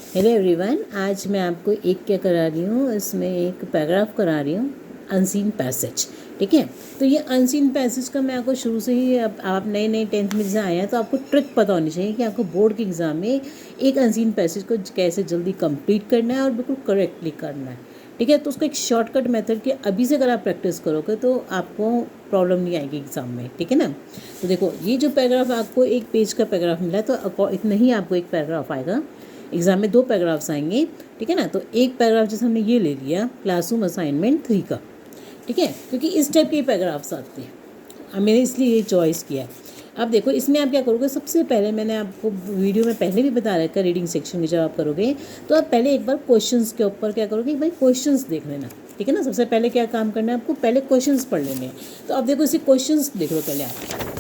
Hello everyone, आज मैं आपको एक क्या करा रही हूँ, इसमें एक पैराग्राफ करा रही हूँ, अनसीन पैसेज। ठीक है, तो ये अनसीन पैसेज का मैं आपको शुरू से ही, अब आप नए नए 10th में से आए हैं तो आपको ट्रिक पता होनी चाहिए कि आपको बोर्ड के एग्ज़ाम में एक अनसीन पैसेज को कैसे जल्दी कंप्लीट करना है और बिल्कुल करेक्टली करना है। ठीक है, तो उसका एक शॉर्टकट मेथड कि अभी से अगर आप प्रैक्टिस करोगे तो आपको प्रॉब्लम नहीं आएगी एग्ज़ाम में। ठीक है ना, तो देखो ये जो पैराग्राफ आपको एक पेज का पैराग्राफ मिला है, तो इतना ही आपको एक पैराग्राफ आएगा। एग्ज़ाम में 2 पैराग्राफ्स आएंगे। ठीक है ना, तो एक पैराग्राफ जैसे हमने ये ले लिया क्लासरूम असाइनमेंट 3 का। ठीक है, क्योंकि इस टाइप के पैराग्राफ्स आते हैं, मैंने इसलिए ये चॉइस किया है। अब देखो इसमें आप क्या करोगे, सबसे पहले मैंने आपको वीडियो में पहले भी बता रखा है, रीडिंग सेक्शन में जब आप करोगे तो आप पहले एक बार क्वेश्चंस के ऊपर क्या करोगे, एक बार क्वेश्चंस देख लेना। ठीक है ना, सबसे पहले क्या काम करना है आपको, पहले क्वेश्चंस पढ़ लेने हैं। तो अब देखो इसे क्वेश्चंस देख लो पहले आप।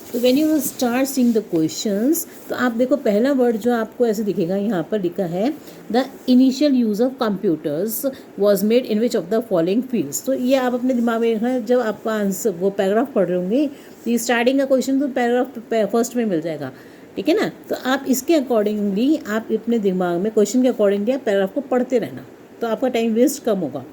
तो when you start seeing the questions, तो आप देखो पहला वर्ड जो आपको ऐसे दिखेगा, यहाँ पर लिखा है the initial use of computers was made in which of the following fields. तो ये आप अपने दिमाग में रखना है, जब आपका आंसर वो पैराग्राफ पढ़ रहे होंगे तो ये स्टार्टिंग का क्वेश्चन तो पैराग्राफ फर्स्ट में मिल जाएगा। ठीक है ना, तो आप इसके अकॉर्डिंगली आप अपने दिमाग में क्वेश्चन के अकॉर्डिंगली आप पैराग्राफ को पढ़ते रहना, तो आपका टाइम वेस्ट कम होगा।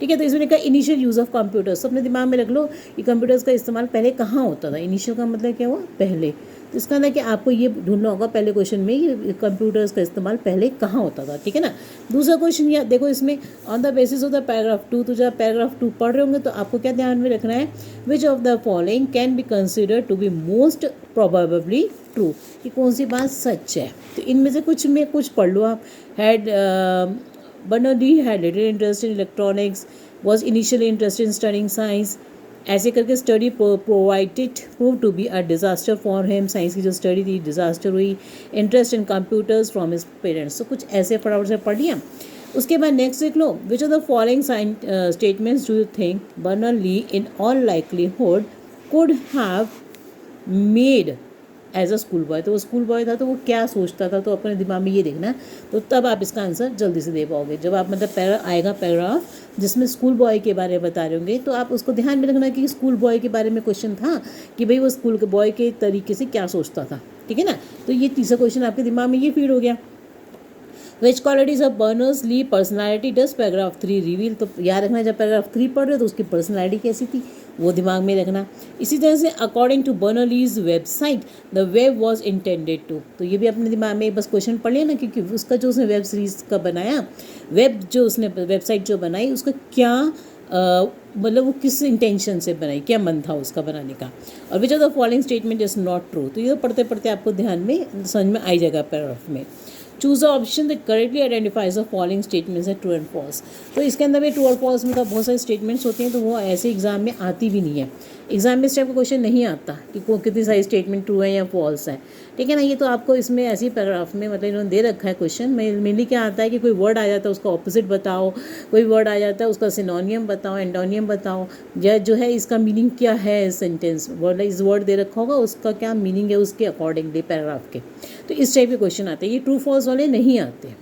ठीक है, तो इसमें लिखा इनिशियल यूज़ ऑफ कंप्यूटर्स, तो अपने दिमाग में रख लो कि कंप्यूटर्स का इस्तेमाल पहले कहाँ होता था। इनिशियल का मतलब क्या हुआ, पहले। तो इसका अंदर कि आपको ये ढूंढना होगा पहले क्वेश्चन में ये कंप्यूटर्स का इस्तेमाल पहले कहाँ होता था। ठीक है ना, दूसरा क्वेश्चन या देखो इसमें on the basis of the paragraph 2, तो जब पैराग्राफ 2 पढ़ रहे होंगे तो आपको क्या ध्यान में रखना है, which of the following can be consider to be most probably true, कि कौन सी बात सच है। तो इनमें से कुछ में कुछ पढ़ लो आप। Bernard-Lee had little interest in electronics, was initially interested in studying science. ऐसे करके study prove to be a disaster for him. Science की जो स्टडी थी डिज़ास्टर हुई। Interest in computers from his parents, तो कुछ ऐसे फटाफट से पढ़ लिया। उसके बाद नेक्स्ट देख लो, which of the following statements do you think Bernard Lee in all likelihood could have made as a school boy. तो वो स्कूल बॉय था तो वो क्या सोचता था, तो अपने दिमाग में ये देखना, तो तब आप इसका आंसर जल्दी से दे पाओगे। जब आप मतलब आएगा पैराग्राफ जिसमें स्कूल बॉय के बारे में बता रहे होंगे, तो आप उसको ध्यान में रखना कि स्कूल बॉय के बारे में क्वेश्चन था कि भाई वो स्कूल के बॉय के तरीके से क्या सोचता था। ठीक है ना, तो ये तीसरा क्वेश्चन आपके दिमाग में ये फीड हो गया। Which qualities of Berners Lee personality does paragraph 3 reveal. तो याद रखना जब पैराग्राफ 3 पढ़ रहे हो तो उसकी पर्सनैलिटी कैसी थी वो दिमाग में रखना। इसी तरह से according to Berners Lee's website the web was intended to, तो ये भी अपने दिमाग में बस क्वेश्चन पढ़ लिया ना, क्योंकि उसका जो उसने वेब सीरीज़ का बनाया, वेब जो उसने वेबसाइट जो बनाई उसका क्या मतलब वो किस इंटेंशन से बनाई, क्या मन था उसका बनाने का। और विच of the following statement is not true, तो ये पढ़ते पढ़ते आपको ध्यान में समझ में आई जाएगा पैराग्राफ में। Choose the option that correctly identifies the following statements है ट्रू एंड फॉल्स। तो इसके अंदर भी ट्रू और फॉल्स में बहुत सारे स्टेटमेंट्स होते हैं, तो वो ऐसे एग्जाम में आती भी नहीं है। एग्जाम में इस टाइप का क्वेश्चन नहीं आता कि कितनी सारी स्टेटमेंट ट्रू है या फॉल्स है। ठीक है ना, ये तो आपको इसमें ऐसे ही पैराग्राफ में मतलब इन्होंने दे रखा है क्वेश्चन। मेनली क्या आता है कि कोई वर्ड आ जाता है उसका ऑपोजिट बताओ, कोई वर्ड आ जाता है उसका सिनोनियम बताओ, एंटोनियम बताओ, या जो है इसका मीनिंग क्या है सेंटेंस वर्ड, इस वर्ड दे रखा होगा उसका क्या मीनिंग है उसके अकॉर्डिंगली पैराग्राफ के। तो इस टाइप के क्वेश्चन आते हैं, ये ट्रू फॉल्स वाले नहीं आते।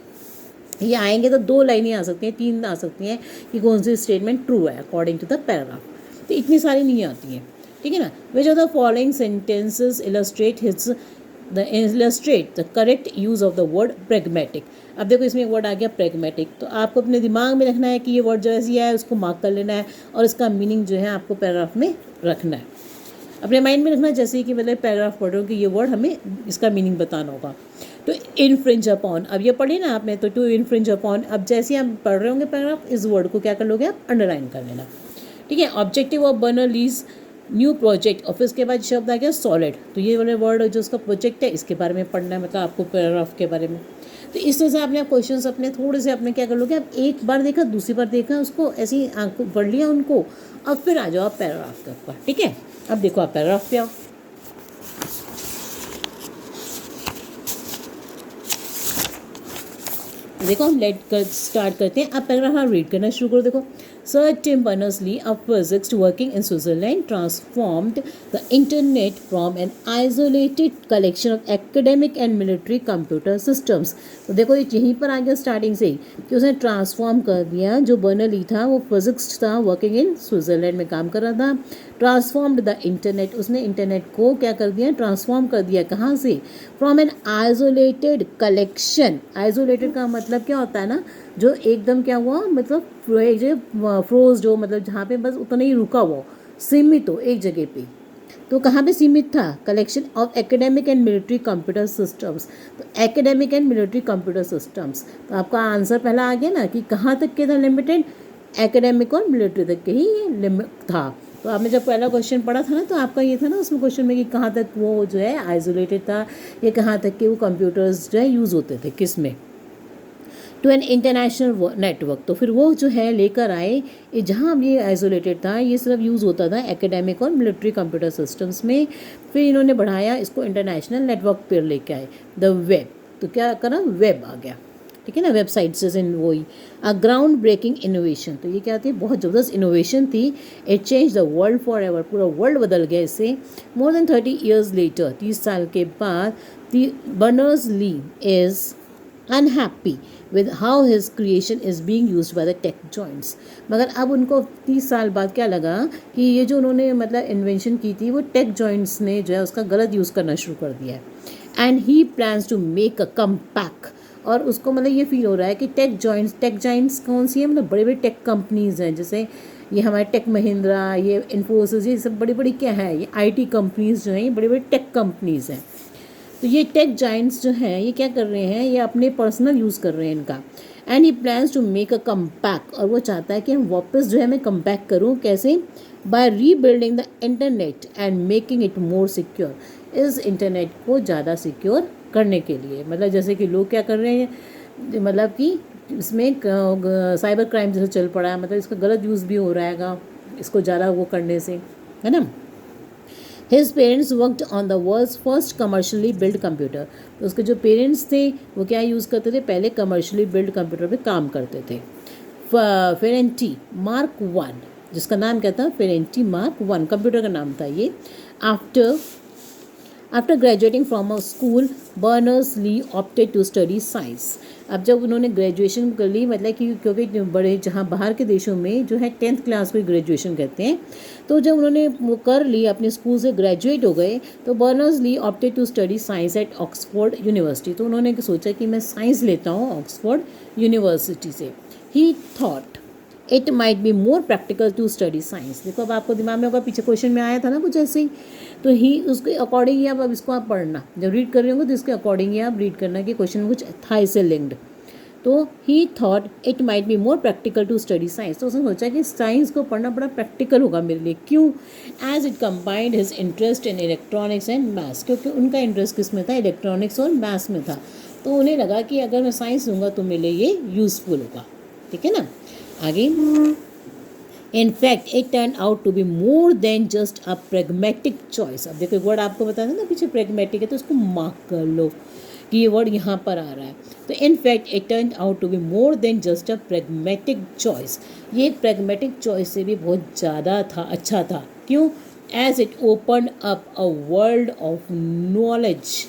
ये आएंगे तो 2 लाइनें आ सकती हैं, 3 आ सकती हैं कि कौन सी स्टेटमेंट ट्रू है अकॉर्डिंग टू द पैराग्राफ, तो इतनी सारी नहीं आती हैं। ठीक है ना, विच of the following sentences illustrate the correct use of the word pragmatic. अब देखो इसमें एक वर्ड आ गया प्रेगमेटिक, तो आपको अपने दिमाग में रखना है कि ये वर्ड जो ऐसी है उसको मार्क कर लेना है और इसका मीनिंग जो है आपको पैराग्राफ में रखना है, अपने माइंड में रखना। जैसे कि मतलब पैराग्राफ पढ़ रहे हो कि ये वर्ड हमें इसका मीनिंग बताना होगा। तो इनफ्रिंज अपॉन, अब ये पढ़ी ना आपने, तो टू इनफ्रिंज अपॉन, अब जैसे ही आप पढ़ रहे होंगे पैराग्राफ इस वर्ड को क्या कर लोगे आप, अंडरलाइन कर लेना। ठीक है, ऑब्जेक्टिव ऑफ बर्नर्लीज न्यू प्रोजेक्ट, और फिर इसके बाद शब्द आ गया सॉलिड, तो ये वाले वर्ड जो उसका प्रोजेक्ट है इसके बारे में पढ़ना है, मतलब आपको पैराग्राफ के बारे में। तो इस तरह से आपने क्वेश्चन अपने थोड़े से अपने क्या कर लोगे, आप एक बार देखा दूसरी बार देखा उसको ऐसे ही आंख पढ़ लिया उनको, अब फिर आ जाओ आप पैराग्राफ के ऊपर। ठीक है, अब देखो आप पैराग्राफ पे आओ। देखो हम स्टार्ट करते हैं। अब पैराग्राफ आप रीड करना शुरू करो। देखो Sir Tim Berners-Lee, a physicist working in Switzerland, transformed the internet from an isolated collection of academic and military computer systems. तो देखो ये यहीं पर आ गया स्टार्टिंग से ही कि उसने ट्रांसफॉर्म कर दिया. जो बर्नरली था वो फिजिक्स था, वर्किंग इन स्विट्जरलैंड में काम कर रहा था. ट्रांसफॉर्म्ड द इंटरनेट, उसने इंटरनेट को क्या कर दिया, ट्रांसफॉर्म कर दिया. कहाँ से? From an isolated collection. Isolated का मतलब क्या होता है ना, जो एकदम क्या हुआ, मतलब एक जगह फ्रोज, जो मतलब जहाँ पे बस उतना ही रुका हुआ, सीमित हो एक जगह पे. तो कहाँ पे सीमित था? Collection of academic and military computer systems. तो academic and military computer systems, तो आपका आंसर पहला आ गया ना कि कहाँ तक के था लिमिटेड, एकेडमिक और मिलिट्री तक के ही लिमिट था. तो आपने जब पहला क्वेश्चन पढ़ा था ना, तो आपका ये था ना उसमें क्वेश्चन में कि कहाँ तक वो जो है आइसोलेटेड था, या कहाँ तक के वो कंप्यूटर्स जो है यूज़ होते थे, किस में, टू एन इंटरनेशनल नेटवर्क. तो फिर वो जो है लेकर आए, ये जहाँ ये आइसोलेटेड था ये सिर्फ यूज़ होता था एकेडमिक और मिलिट्री कंप्यूटर सिस्टम्स में. फिर इन्होंने बढ़ाया इसको, इंटरनेशनल नेटवर्क पर लेके आए, द वेब. तो क्या करा, वेब आ गया, ठीक है ना, वेबसाइट्स से वही. अ ग्राउंड ब्रेकिंग इनोवेशन, तो ये क्या थी, बहुत ज़बरदस्त इनोवेशन थी. It change the world for ever, पूरा वर्ल्ड बदल गया इससे. मोर देन 30 ईयर्स लेटर, 30 साल के बाद, the Berners-Lee is unhappy with how his creation is being used by the tech giants. मगर अब उनको 30 साल बाद क्या लगा कि ये जो उन्होंने मतलब इन्वेंशन की थी वो टेक जॉइंट्स ने जो है उसका गलत यूज़ करना शुरू कर दिया है. And he plans to make a come back. और उसको मतलब ये फील हो रहा है कि टेक जॉइंट्स कौन सी है, मतलब बड़े बड़े टेक कंपनीज़ हैं, जैसे ये हमारे टेक महिंद्रा, ये इन्फोसिस, ये सब बड़ी बड़ी क्या है, ये आईटी कंपनीज़ जो हैं, ये बड़ी बड़ी टेक कंपनीज़ हैं. तो ये टेक जाइंट्स जो हैं ये क्या कर रहे हैं, ये अपने पर्सनल यूज़ कर रहे हैं इनका. And he plans to make a come back, और वो चाहता है कि हम वापस जो है मैं कम बैक करूँ. कैसे? By rebuilding the internet and making it more secure. इस इंटरनेट को ज़्यादा सिक्योर करने के लिए, मतलब जैसे कि लोग क्या कर रहे हैं, मतलब कि इसमें साइबर क्राइम जैसे चल पड़ा है, मतलब इसका गलत यूज़ भी हो रहा है इसको ज़्यादा वो करने से, है ना. His parents worked on the world's first commercially built computer. तो उसके जो पेरेंट्स थे वो क्या यूज़ करते थे, पहले कमर्शियली बिल्ड कंप्यूटर पे काम करते थे. फेरेंटी मार्क 1, जिसका नाम क्या था, फेरेंटी मार्क 1 कंप्यूटर का नाम था ये. After graduating from a school, Berners-Lee opted to study science. अब जब उन्होंने ग्रेजुएशन कर ली, मतलब कि क्योंकि बड़े जहाँ बाहर के देशों में जो है 10th क्लास को ग्रेजुएशन कहते हैं, तो जब उन्होंने वो कर ली, अपने स्कूल से ग्रेजुएट हो गए, तो Berners-Lee opted to study science at Oxford University. तो उन्होंने सोचा कि मैं साइंस लेता हूँ ऑक्सफोर्ड यूनिवर्सिटी से. He thought it might be more practical to study science. देखो अब आपको दिमाग में होगा, पीछे क्वेश्चन में आया था ना कुछ ऐसे ही, तो ही उसके अकॉर्डिंग ही अब इसको आप पढ़ना, जब रीड कर रहे होंगे तो इसके अकॉर्डिंग ही आप रीड करना कि क्वेश्चन में कुछ था इससे लिंक्ड. तो he thought it might be more practical to study science. तो उसने सोचा कि साइंस को पढ़ना बड़ा प्रैक्टिकल होगा मेरे लिए. क्यों? As it combined his interest in electronics and maths. क्योंकि उनका इंटरेस्ट किस में था, इलेक्ट्रॉनिक्स और मैथ्स में था. तो उन्हें लगा कि अगर मैं साइंस लूँगा तो मेरे लिए ये यूज़फुल होगा. ठीक है ना. आगे, in fact it turn out to be more than just a pragmatic choice. अब देखो एक वर्ड आपको बताया था ना पीछे, प्रेगमेटिक है, तो उसको मार्क कर लो कि ये वर्ड यहाँ पर आ रहा है. तो in fact it turn out to be more than just a pragmatic choice. ये एक प्रेगमेटिक चॉइस से भी बहुत ज़्यादा था, अच्छा था. क्यों? As it open up a world of knowledge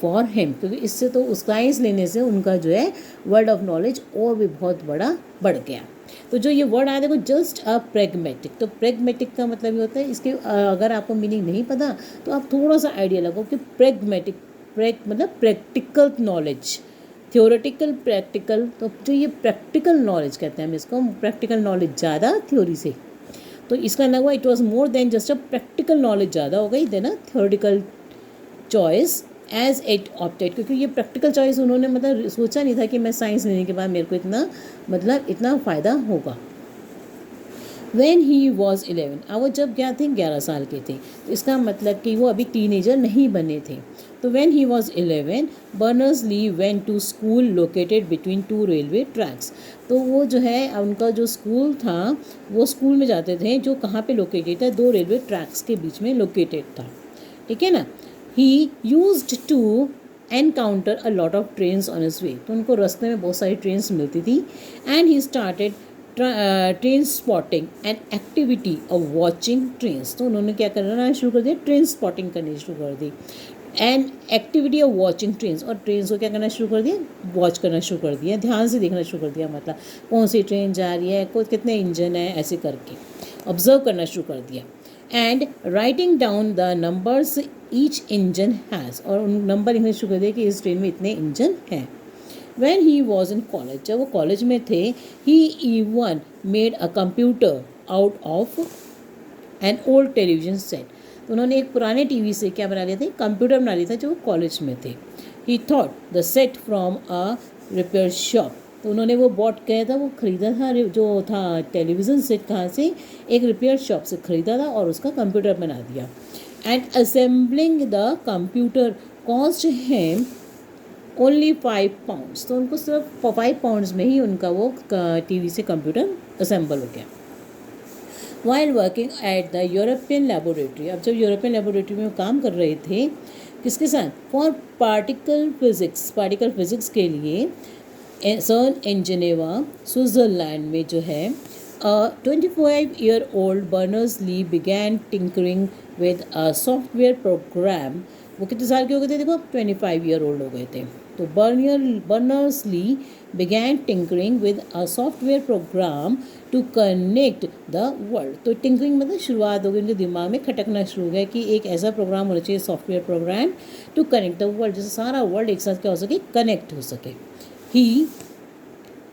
for him. क्योंकि इससे तो उस साइंस लेने से उनका जो है वर्ल्ड ऑफ नॉलेज और भी बहुत बड़ा बढ़ गया. तो जो ये वर्ड आया देखो, जस्ट अ प्रेगमेटिक. तो प्रेगमेटिक का मतलब ये होता है, इसके अगर आपको मीनिंग नहीं पता तो आप थोड़ा सा आइडिया लगाओ कि प्रेगमेटिक, मतलब प्रैक्टिकल नॉलेज, थियोरेटिकल प्रैक्टिकल. तो जो ये प्रैक्टिकल नॉलेज कहते हैं हम इसको, प्रैक्टिकल नॉलेज ज़्यादा थ्योरी से. तो इसका ना हुआ it was more than just a practical knowledge ज़्यादा हो गई than a theoretical choice as it opted. क्योंकि ये प्रैक्टिकल चॉइस उन्होंने मतलब सोचा नहीं था कि मैं साइंस लेने के बाद मेरे को इतना फ़ायदा होगा. When he was 11, अब वो जब क्या थे, 11 साल के थे, तो इसका मतलब कि वो अभी टीनेजर नहीं बने थे. तो when he was 11, Berners-Lee went to school located between two railway tracks. तो वो जो है उनका जो स्कूल था, वो स्कूल में जाते थे जो कहाँ पे लोकेटेड था, 2 रेलवे ट्रैक्स के बीच में लोकेटेड था. ठीक है ना. He used to encounter a lot of trains on his way. तो उनको रास्ते में बहुत सारी ट्रेन्स मिलती थी. And he started train spotting and activity of watching trains. तो उन्होंने क्या करना शुरू कर दिया, ट्रेन स्पॉटिंग करनी शुरू कर दी, and activity of watching trains, और ट्रेन को क्या करना शुरू कर दिया, वॉच करना शुरू कर दिया, ध्यान से देखना शुरू कर दिया, मतलब कौन सी ट्रेन जा रही है, कितने इंजन है, ऐसे करके ऑब्जर्व करना शुरू कर दिया, and writing down the numbers each engine has, और उन नंबर लिखने शुरू कर दिया कि इस ट्रेन में इतने इंजन हैं। When he was in college, जब वो कॉलेज में थे, he even made a computer out of an old television set। तो उन्होंने एक पुराने टीवी से क्या बना लिया था, कंप्यूटर बना लिया था जब वो कॉलेज में थे। He thought the set from a repair shop। तो उन्होंने वो बॉट किया था, वो ख़रीदा था, जो था टेलीविज़न सेट कहाँ से, एक रिपेयर शॉप से ख़रीदा था और उसका कंप्यूटर बना दिया। And assembling the computer cost him only 5 pounds. तो उनको सिर्फ 5 पाउंड्स में ही उनका वो टीवी से कंप्यूटर असेंबल हो गया। While working at the European laboratory, अब जब यूरोपियन लेबोरेटरी में वो काम कर रहे थे, किसके साथ, फॉर पार्टिकल फिज़िक्स के लिए, सर्न इन जेनेवा स्विट्ज़रलैंड में जो है, 25-year-old Berners-Lee began tinkering with a software programme. वो कितने साल के हो गए थे, देखो 25-year-old हो गए थे। तो Berners-Lee began tinkering with a software program to connect the world. तो टिंकरिंग मतलब शुरुआत हो गई, उनके दिमाग में खटकना शुरू हो गया कि एक ऐसा प्रोग्राम होना चाहिए, software program to connect the world, जिससे सारा वर्ल्ड एक साथ क्या हो सके, कनेक्ट हो सके। He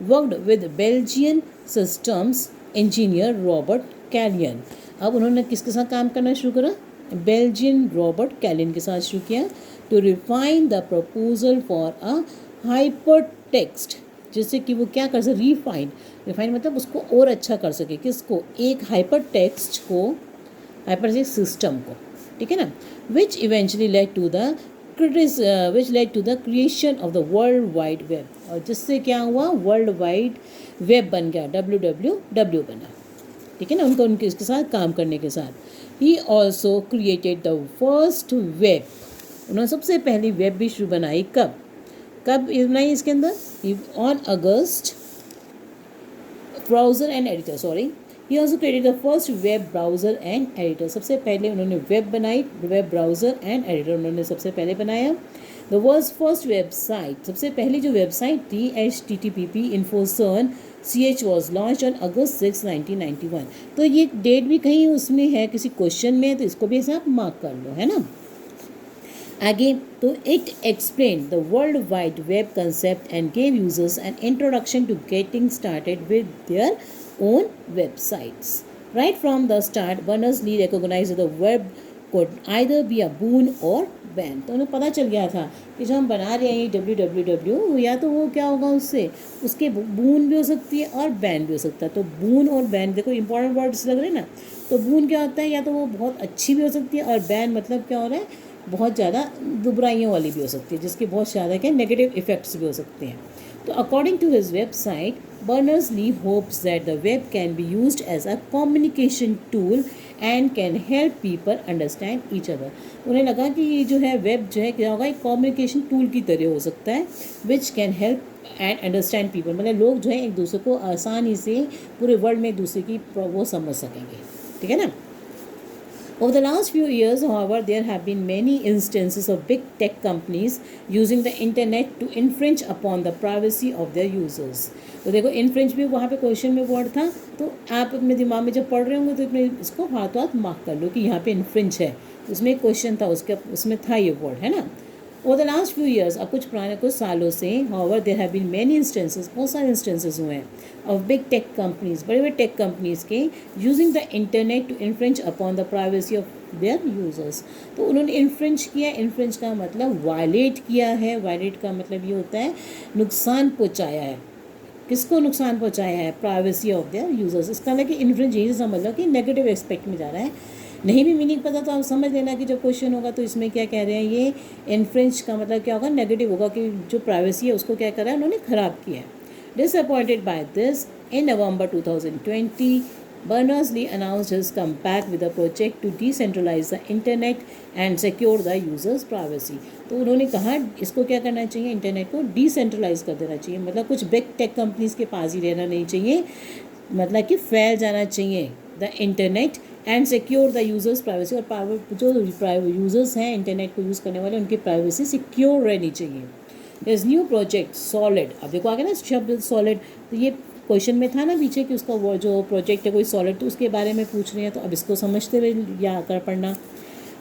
worked with Belgian systems engineer Robert Cailliau. अब उन्होंने किसके साथ काम करना शुरू करा, बेल्जियन रॉबर्ट कैलियन के साथ शुरू किया, to refine the proposal for a hyper text, जिससे कि वो क्या कर सके, रिफाइन मतलब उसको और अच्छा कर सके, किसको, एक हाइपर टेक्स्ट को, हाइपर टेक्स्ट सिस्टम को, ठीक है ना, which eventually led to the creation of the world wide web, और जिससे क्या हुआ, वर्ल्ड वाइड वेब बन गया, WWW बना, ठीक है ना, उनके इसके साथ काम करने के साथ। He also created the first web, उन्होंने सबसे पहली वेब भी शुरू बनाई, कब बनाई इसके अंदर, on August, browser and editor, sorry, he also created the first web browser and editor, सबसे पहले उन्होंने वेब बनाई, वेब ब्राउज़र एंड एडिटर उन्होंने सबसे पहले बनाया। द वर्ल्ड्स फर्स्ट वेबसाइट, सबसे पहली जो वेबसाइट थी, HTTP InfoCern CH was launch on August 6, 1991। तो ये डेट भी कहीं उसमें है, किसी क्वेश्चन में, तो इसको भी ऐसे आप मार्क कर लो, है ना। आगे, तो it explain the world wide web concept and gave users an introduction to getting started with their own websites. Right from the start, Berners-Lee recognized the web could either be a boon or ban। तो उन्हें पता चल गया था कि जो हम बना रहे हैं WWW, या तो वो क्या होगा, उसके बून भी हो सकती है और बैन भी हो सकता है। तो बून और बैन, देखो इंपॉर्टेंट वर्ड्स लग रहे हैं ना। तो बून क्या होता है, या तो वो बहुत अच्छी भी हो सकती है, और बैन मतलब क्या हो रहा है, बहुत ज़्यादा दुबराइयों वाली भी हो सकती है, जिसके बहुत ज़्यादा क्या नेगेटिव इफेक्ट्स भी हो सकते हैं। तो according to his website, Berners-Lee hopes that the web can be used as a communication tool and can help people understand each other। उन्हें लगा कि ये जो है वेब जो है क्या होगा, एक कम्युनिकेशन टूल की तरह हो सकता है, which can help and understand people, मतलब लोग जो है एक दूसरे को आसानी से पूरे वर्ल्ड में एक दूसरे की वो समझ सकेंगे, ठीक है ना। Over the last few years, however, there have been many instances of big tech companies using the internet to infringe upon the privacy of their users। तो देखो infringe भी वहाँ पे क्वेश्चन में वर्ड था, तो आप अपने दिमाग में जब पढ़ रहे होंगे तो अपने इसको हाथों हाथ मार्क कर लो कि यहाँ पे infringe है, उसमें एक क्वेश्चन था, उसमें था ये वर्ड, है ना। Over the last few years, अब कुछ सालों से, however, there have been many instances, बहुत सारे instances हुए हैं, of big tech companies, बड़े बड़े टेक कंपनीज के using the internet to infringe upon the privacy of their users। तो उन्होंने infringe किया, infringe का मतलब violate किया है, violate का मतलब ये होता है नुकसान पहुँचाया है, किसको नुकसान पहुँचाया है, प्राइवेसी ऑफ देयर यूजर्स। इसका मतलब कि infringe यही समझ लो कि नेगेटिव एस्पेक्ट में जा रहा है। नहीं भी मीनिंग पता तो आप समझ लेना कि जब क्वेश्चन होगा तो इसमें क्या कह रहे हैं, ये इन्फ्रिंज का मतलब क्या होगा, नेगेटिव होगा, कि जो प्राइवेसी है उसको क्या करा है, उन्होंने ख़राब किया है। Disappointed by this, in November 2020, Berners-Lee announced his comeback with a project to decentralize the internet and secure the users' privacy। तो उन्होंने कहा इसको क्या करना चाहिए, इंटरनेट को डिसेंट्रलाइज कर देना चाहिए, मतलब कुछ बिग टेक कंपनीज के पास ही रहना नहीं चाहिए, मतलब कि फैल जाना चाहिए the internet and secure the users privacy, और जो यूज़र्स हैं इंटरनेट को यूज़ करने वाले उनकी प्राइवेसी सिक्योर रहनी चाहिए। इस न्यू प्रोजेक्ट सॉलिड, अब देखो आगे ना शब्द सॉलिड, तो ये क्वेश्चन में था ना पीछे कि उसका वो जो प्रोजेक्ट है कोई सॉलिड, तो उसके बारे में पूछ रहे हैं, तो अब इसको समझते हुए या कर पढ़ना।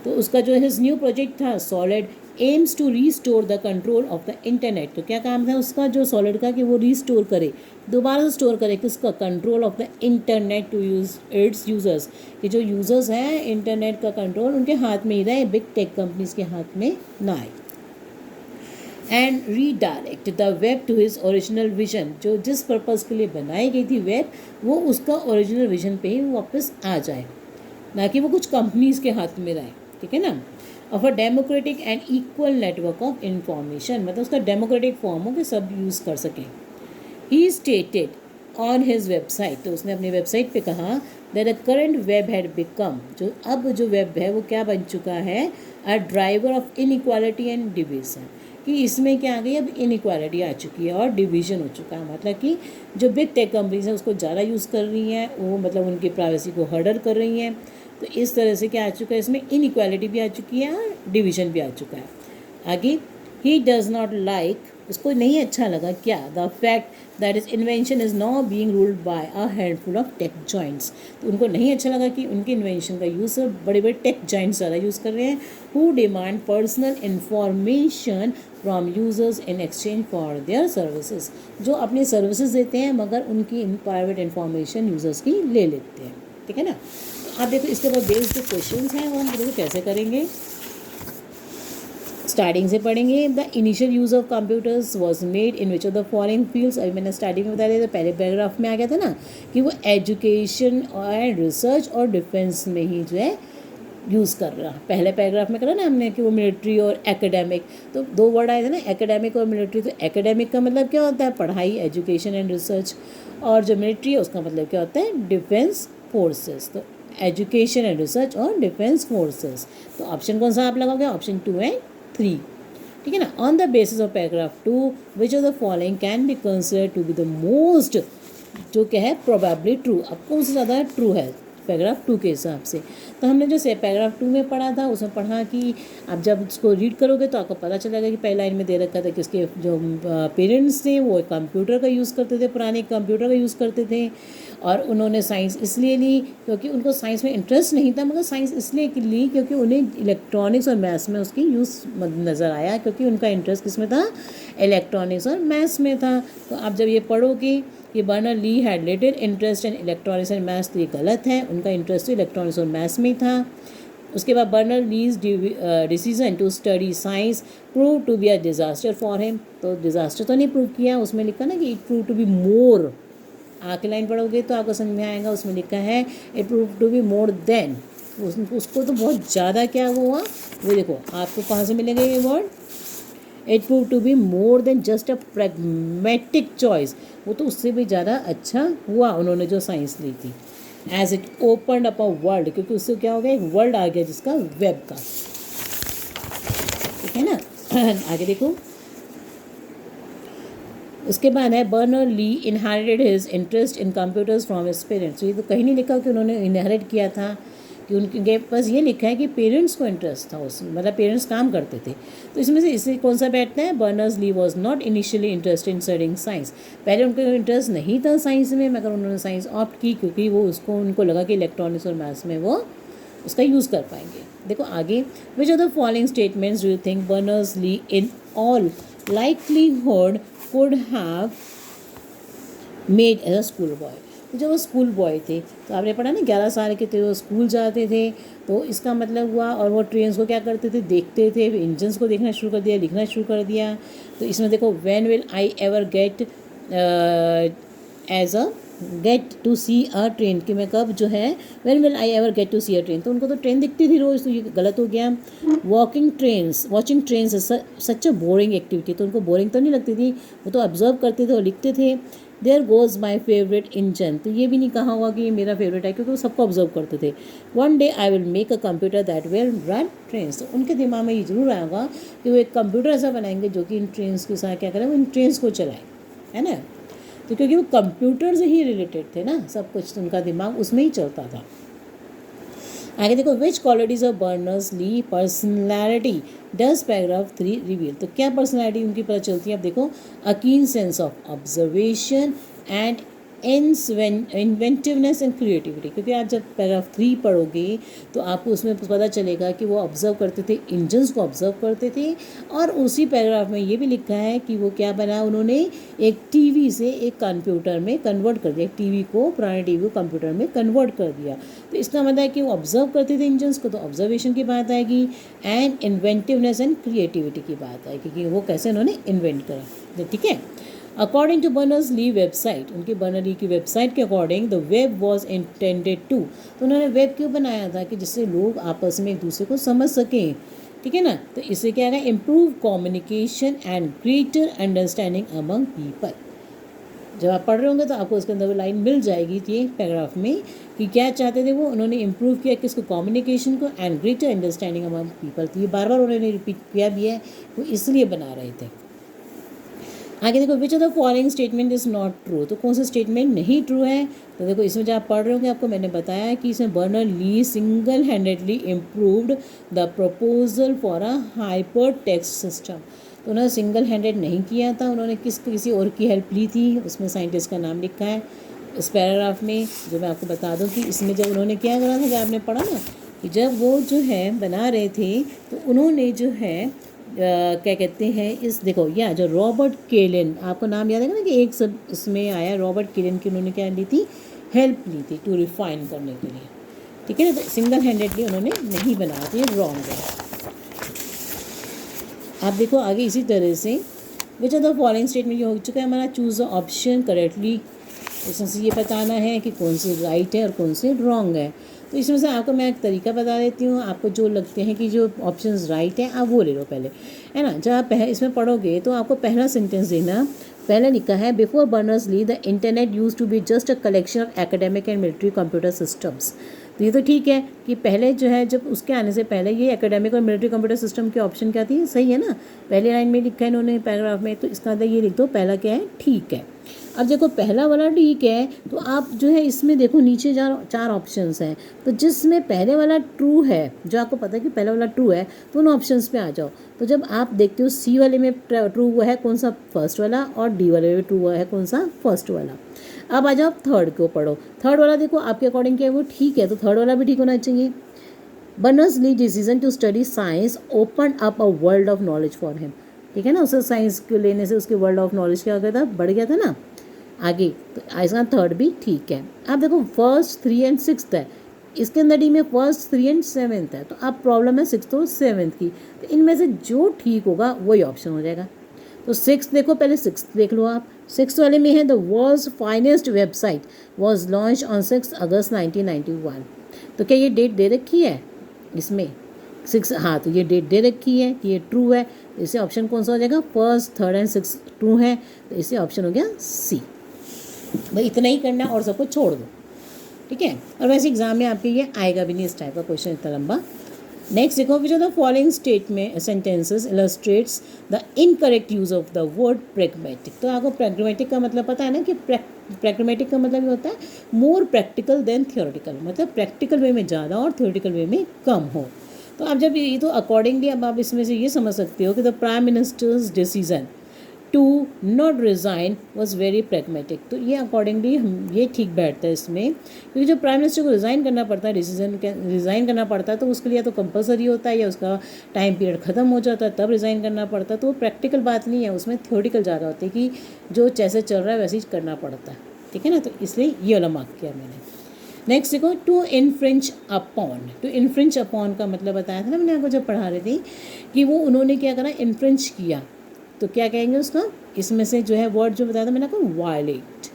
तो उसका जो हिज न्यू प्रोजेक्ट था Solid aims to restore the control of the internet. तो क्या काम था उसका जो सॉलिड का कि वो रीस्टोर करे, दोबारा से स्टोर करे किसका, control of the internet to use its users, कि जो यूज़र्स हैं इंटरनेट का कंट्रोल उनके हाथ में ही रहे, बिग टेक कंपनीज के हाथ में ना आए। And redirect the web two his original vision, जो जिस पर्पज़ के लिए बनाई गई थी वेब, वो उसका ओरिजिनल विजन पे ही वापस आ जाए, ना कि वो कुछ कंपनीज के हाथ में रहे, ठीक है ना। Of a democratic and equal network of information, मतलब उसका डेमोक्रेटिक फॉर्म हो कि सब यूज़ कर सकें। ही स्टेटेड ऑन हिज वेबसाइट, तो उसने अपनी वेबसाइट पे कहा that the current web had become, जो अब जो वेब है वो क्या बन चुका है, a driver of inequality and division, कि इसमें क्या आ गई, अब इनइक्वालिटी आ चुकी है और डिवीज़न हो चुका है, मतलब कि जो बिग टेक कंपनीज हैं उसको ज़्यादा यूज़ कर रही हैं, वो मतलब उनकी प्राइवेसी को हर्डर कर रही हैं, तो इस तरह से क्या आ चुका है, इसमें इनइक्वालिटी भी आ चुकी है और डिवीज़न भी आ चुका है। आगे, ही डज़ नॉट लाइक, उसको नहीं अच्छा लगा क्या, the fact that is invention is now being ruled by a handful of tech giants, तो उनको नहीं अच्छा लगा कि उनके इन्वेंशन का यूज़ बड़े बड़े टेक जॉइंट्स ज़्यादा यूज़ कर रहे हैं, who demand personal information from users in exchange for their services, जो अपनी सर्विसेज देते हैं मगर उनकी प्राइवेट इंफॉर्मेशन यूज़र्स की ले लेते हैं, ठीक है ना। तो आप देखो इसके बाद बेस्ड जो क्वेश्चन हैं वो हम देखो कैसे करेंगे, स्टार्टिंग से पढ़ेंगे। The initial use of computers was made in which of the following fields, अभी मैंने स्टार्टिंग में बताया था, पहले पैराग्राफ में आ गया था ना कि वो एजुकेशन एंड रिसर्च और डिफेंस में ही जो है यूज़ कर रहा, पहले पैराग्राफ में करा ना हमने कि वो मिलिट्री और एकेडमिक, तो दो वर्ड आए थे ना एकेडमिक और मिलिट्री, तो एकेडमिक का मतलब क्या होता है, पढ़ाई, एजुकेशन एंड रिसर्च, और जो मिलिट्री है उसका मतलब क्या होता है, डिफेंस फोर्सेस, तो एजुकेशन एंड रिसर्च और डिफेंस फोर्सेस। तो ऑप्शन कौन सा आप लगाओगे, ऑप्शन 2 एंड 3, ठीक है ना। On the basis of paragraph 2 which of the following can be considered to be the most, जो क्या है प्रोबेबली ट्रू, अब कौन सा ज़्यादा ट्रू है पैराग्राफ 2 के हिसाब से। तो हमने जो से पैराग्राफ 2 में पढ़ा था उसमें पढ़ा कि आप जब उसको रीड करोगे तो आपको पता चलेगा कि पहली लाइन में दे रखा था कि उसके जो पेरेंट्स थे वो कंप्यूटर का यूज़ करते थे, पुराने कंप्यूटर का यूज़ करते थे, और उन्होंने साइंस इसलिए ली क्योंकि उनको साइंस में इंटरेस्ट नहीं था, मगर साइंस इसलिए ली क्योंकि उन्हें इलेक्ट्रॉनिक्स और मैथ्स में उसकी यूज़ नज़र आया, क्योंकि उनका इंटरेस्ट किस में था, इलेक्ट्रॉनिक्स और मैथ्स में था। तो आप जब ये पढ़ोगे कि Bernard Lee had little interest in electronics and maths, तो ये गलत है, उनका इंटरेस्ट तो इलेक्ट्रॉनिक्स और मैथ्स में ही था। उसके बाद Bernard Lee's decision to study science prove to be a disaster for him, तो डिज़ास्टर तो नहीं प्रूव किया, उसमें लिखा ना कि it prove to be more, आगे लाइन पढ़ोगे तो आपको समझ में आएगा, उसमें लिखा है it prove to be more than, उसको तो बहुत ज़्यादा क्या हुआ, वो देखो आपको कहाँ से मिलेंगे ये word, it prove to be more than just a pragmatic choice, वो तो उससे भी ज़्यादा अच्छा हुआ उन्होंने जो साइंस ली थी, as it open up a world, क्योंकि उससे क्या हो गया, एक वर्ल्ड आ गया जिसका वेब का, ठीक है ना। आगे देखो, उसके बाद है Bernard Lee inherited his interest in computers from his parents, ये तो कहीं नहीं लिखा कि उन्होंने इनहेरिट किया था, कि उनके पास ये लिखा है कि पेरेंट्स को इंटरेस्ट था उसमें, मतलब पेरेंट्स काम करते थे, तो इसमें से इससे कौन सा बैठता है, Bernard Lee was not initially interested in studying science, पहले उनको इंटरेस्ट नहीं था साइंस में, मगर उन्होंने साइंस ऑप्ट की क्योंकि वो उसको उनको लगा कि इलेक्ट्रॉनिक्स और मैथ्स में वो उसका यूज़ कर पाएंगे। देखो आगे, which are the following statements do you think Bernard Lee in all likelihood could have made as a school boy, तो जब वो स्कूल बॉय थे तो आपने पढ़ा ना 11 साल के थे वो स्कूल जाते थे, तो इसका मतलब हुआ, और वो ट्रेन्स को क्या करते थे, देखते थे, इंजन्स को देखना शुरू कर दिया, लिखना शुरू कर दिया। तो इसमें देखो when will I ever get as a get to see a train, कि मैं कब जो है when will I ever get to see a train, तो उनको तो ट्रेन दिखती थी रोज़, तो ये गलत हो गया। वॉचिंग ट्रेन्स सच अ बोरिंग एक्टिविटी, तो उनको बोरिंग तो नहीं लगती थी, वो तो ऑब्जर्व करते थे और लिखते थे। There goes my favourite engine, तो ये भी नहीं कहा होगा कि ये मेरा फेवरेट है, क्योंकि वो सबको ऑब्जर्व करते थे। One day I will make a computer that will run trains, तो उनके दिमाग में ये जरूर आएगा कि वो एक कंप्यूटर ऐसा बनाएंगे जो कि इन ट्रेन्स के साथ क्या करें, वो इन ट्रेन्स को चलाए, है ना। तो क्योंकि वो कंप्यूटर से ही रिलेटेड थे ना, सब कुछ तो उनका दिमाग उसमें ही चलता था। आगे देखो, which qualities of Berners Lee personality does paragraph 3 reveal. तो क्या पर्सनैलिटी उनकी पता चलती है, अब देखो, a keen sense of observation and inventiveness and creativity. क्योंकि आप जब पैराग्राफ 3 पढ़ोगे तो आपको उसमें पता चलेगा कि वो ऑब्जर्व करते थे, इंजन्स को ऑब्जर्व करते थे, और उसी पैराग्राफ में ये भी लिखा है कि वो क्या बना, उन्होंने एक टीवी से एक कंप्यूटर में कन्वर्ट कर दिया, एक टीवी को, पुराने टीवी को कंप्यूटर में कन्वर्ट कर दिया। तो इसका मतलब है कि वो ऑब्जर्व करते थे इंजन्स को, तो ऑब्जर्वेशन की बात आएगी, एंड इन्वेंटिवनेस एंड क्रिएटिविटी की बात आएगी कि वो कैसे उन्होंने इन्वेंट करा। ठीक है, according to Berners Lee website, उनकी बर्नर ली की वेबसाइट के according the web was intended to, तो उन्होंने वेब क्यों बनाया था कि जिससे लोग आपस में एक दूसरे को समझ सकें। ठीक है ना, तो इससे क्या है, improve communication and greater understanding among people. जब आप पढ़ रहे होंगे तो आपको उसके अंदर वो लाइन मिल जाएगी ये पैराग्राफ में कि क्या चाहते थे वो, उन्होंने इम्प्रूव किया किसको, कम्युनिकेशन को, and greater understanding among people. तो ये बार बार उन्होंने रिपीट किया भी है, वो इसलिए बना रहे थे। आगे देखो, which of the following statement is not true. तो कौन सा स्टेटमेंट नहीं ट्रू है, तो देखो इसमें जब आप पढ़ रहे होंगे आपको मैंने बताया कि इसमें Berner Lee single handedly improved the proposal for a hyper text system. तो उन्होंने सिंगल हैंडेड नहीं किया था, उन्होंने किसी और की हेल्प ली थी। उसमें साइंटिस्ट का नाम लिखा है इस पैराग्राफ में, जो मैं आपको बता दूं कि इसमें जब उन्होंने क्या करा था, जब आपने पढ़ा ना कि जब वो जो है बना रहे थे तो उन्होंने जो है क्या कहते हैं, इस देखो या जो रॉबर्ट केलन, आपको नाम याद है ना कि एक सब इसमें आया, रॉबर्ट केलन की उन्होंने क्या ली थी, हेल्प ली थी टू रिफाइन करने के लिए। ठीक है ना, तो सिंगल हैंडेडली उन्होंने नहीं बनाया, तो ये रॉन्ग है। आप देखो आगे इसी तरह से, which of the following statement ये हो चुका है हमारा, चूज़ द ऑप्शन करेक्टली। इसमें से ये बताना है कि कौन सी राइट है और कौन सी रॉन्ग है। तो इसमें से आपको मैं एक तरीका बता देती हूँ, आपको जो लगते हैं कि जो ऑप्शंस राइट हैं आप वो ले लो पहले, है ना। जब आप इसमें पढ़ोगे तो आपको पहला सेंटेंस देना, पहले लिखा है, before Berners Lee the internet use to be just a collection of academic and military computer systems. तो ये तो ठीक है कि पहले जो है, जब उसके आने से पहले ये एकेडमिक और मिलिट्री कंप्यूटर सिस्टम के ऑप्शन क्या थी, सही है ना, पहली लाइन में लिखा है इन्होंने पैराग्राफ में, तो इसका मतलब ये लिख दो, पहला क्या है, ठीक है। अब देखो पहला वाला ठीक है, तो आप जो है इसमें देखो नीचे चार ऑप्शंस हैं, तो जिसमें पहले वाला ट्रू है, जो आपको पता है कि पहला वाला ट्रू है, तो उन ऑप्शंस पे आ जाओ। तो जब आप देखते हो सी वाले में ट्रू हुआ है कौन सा, फर्स्ट वाला, और डी वाले में ट्रू हुआ है कौन सा, फर्स्ट वाला। अब आ जाओ थर्ड को पढ़ो, थर्ड वाला देखो आपके अकॉर्डिंग क्या है, वो ठीक है, तो थर्ड वाला भी ठीक होना चाहिए। Berners Lee decision to study science open up a world of knowledge for him. ठीक है ना, उसे साइंस को लेने से उसके वर्ल्ड ऑफ नॉलेज क्या हो गया था, बढ़ गया था ना आगे। तो इसका थर्ड भी ठीक है। अब देखो फर्स्ट 3 एंड 6 है, इसके अंदर डी में फर्स्ट 3 एंड 7 है, तो अब प्रॉब्लम है 6 और 7 की, तो इनमें से जो ठीक होगा वही ऑप्शन हो जाएगा। तो 6 देखो, पहले 6 देख लो आप, 6 वाले में है the world's finest website was launch on 6 August 1991। तो क्या ये डेट दे रखी है इसमें 6, हाँ, तो ये डेट दे रखी है कि ये ट्रू है, तो इसे ऑप्शन कौन सा हो जाएगा, फर्स्ट 3 एंड 6 ट्रू है, तो इसे ऑप्शन हो गया सी। भाई इतना ही करना और सबको छोड़ दो, ठीक है। और वैसे एग्जाम में आपके ये आएगा भी नहीं इस टाइप का क्वेश्चन इतना लंबा। नेक्स्ट देखो, which of the following state में sentences illustrates the incorrect use of the word pragmatic. तो आपको प्रैग्मेटिक का मतलब पता है ना कि प्रैग्मेटिक का मतलब ये होता है मोर प्रैक्टिकल देन थियोरेटिकल, मतलब प्रैक्टिकल वे में ज़्यादा और थियोरेटिकल वे में कम हो। तो अब जब ये तो अकॉर्डिंगली अब आप इसमें से ये समझ सकते हो कि the prime minister's decision to not resign was very pragmatic. तो ये अकॉर्डिंगली हम ये ठीक बैठता है इसमें, क्योंकि जब प्राइम मिनिस्टर को रिज़ाइन करना पड़ता है, रिज़ाइन करना पड़ता है, तो उसके लिए तो कंपलसरी होता है या उसका टाइम पीरियड ख़त्म हो जाता है तब रिज़ाइन करना पड़ता है। तो वो प्रैक्टिकल बात नहीं है, उसमें थ्योरेटिकल ज़्यादा होती है कि जो जैसे चल रहा है वैसे ही करना पड़ता है, ठीक है ना। तो इसलिए ये वाला मार्क किया मैंने। नेक्स्ट देखो, टू इन्फ्रिंच अपॉन। टू इन्फ्रिंच अपॉन का मतलब बताया था ना मैंने आपको जब पढ़ा रही थी कि वो उन्होंने क्या करा, इन्फ्रिंच किया, तो क्या कहेंगे उसका, इसमें से जो है वर्ड जो बताया था मैंने आपको, वायलेट।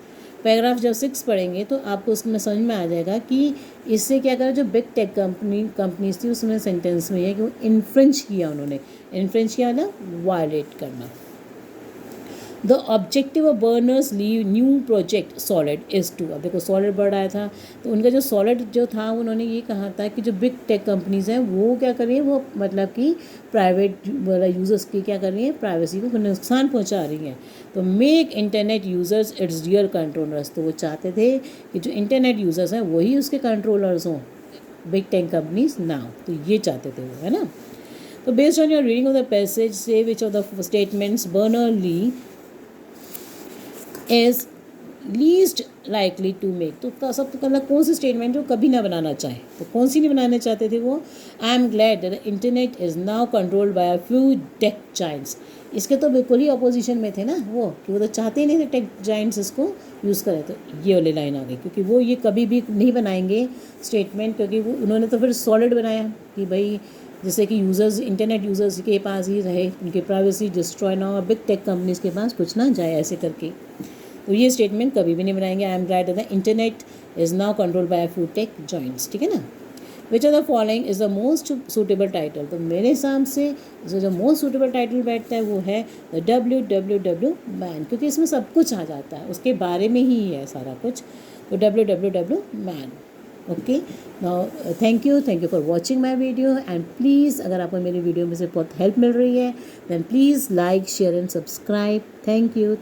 पैराग्राफ जब 6 पढ़ेंगे तो आपको उसमें समझ में आ जाएगा कि इससे क्या करा, जो बिग टेक कंपनीज थी उसमें सेंटेंस में है कि वो इन्फ्रिंच किया, उन्होंने इन्फ्रिंच किया मतलब वायलेट करना। The objective of Berners Lee's new project Solid is to, अब देखो सॉलिड वर्ड आया था तो उनका जो सॉलिड जो था उन्होंने ये कहा था कि जो बिग टेक कंपनीज़ हैं वो क्या कर रही हैं, वो मतलब कि प्राइवेट वाला यूज़र्स की क्या कर रही हैं, प्राइवेसी को नुकसान पहुंचा रही हैं। तो make internet users it's real controllers, तो वो चाहते थे कि जो इंटरनेट यूज़र्स हैं वही उसके कंट्रोलर्स हों, बिग टेक कंपनीज ना, तो ये चाहते थे वो, है ना। तो based on your reading of the passage से which of the statements Berner Lee is least likely to make, तो सब तो मतलब कौन सी स्टेटमेंट जो कभी ना बनाना चाहे, तो कौन सी नहीं बनाना चाहते थे वो, आई am glad that the internet is now controlled bye a few take Giants, इसके तो बिल्कुल ही अपोजिशन में थे ना वो, कि वो तो चाहते ही नहीं थे टेक जाइंट्स इसको यूज़ करें, तो ये वाली लाइन आ गई, क्योंकि वो ये कभी भी नहीं बनाएंगे स्टेटमेंट, क्योंकि वो उन्होंने तो फिर सॉलिड बनाया कि भाई जैसे कि यूज़र्स इंटरनेट यूज़र्स के पास ही रहे, उनकी प्राइवेसी डिस्ट्रॉय ना हो, बिग टेक कंपनीज के पास कुछ ना जाए ऐसे करके, तो ये स्टेटमेंट कभी भी नहीं बनाएंगे। I am glad that the internet is now controlled by few tech giants, ठीक है ना। Which are the following is the most suitable title, तो मेरे हिसाब से जो मोस्ट सूटेबल टाइटल बैठता है वो है द WWW मैन, क्योंकि इसमें सब कुछ आ जाता है, उसके बारे में ही है सारा कुछ, तो WWW man. Okay, now thank you for watching my video, and please अगर आपको मेरी वीडियो में से बहुत हेल्प मिल रही है then please like share and subscribe. Thank you.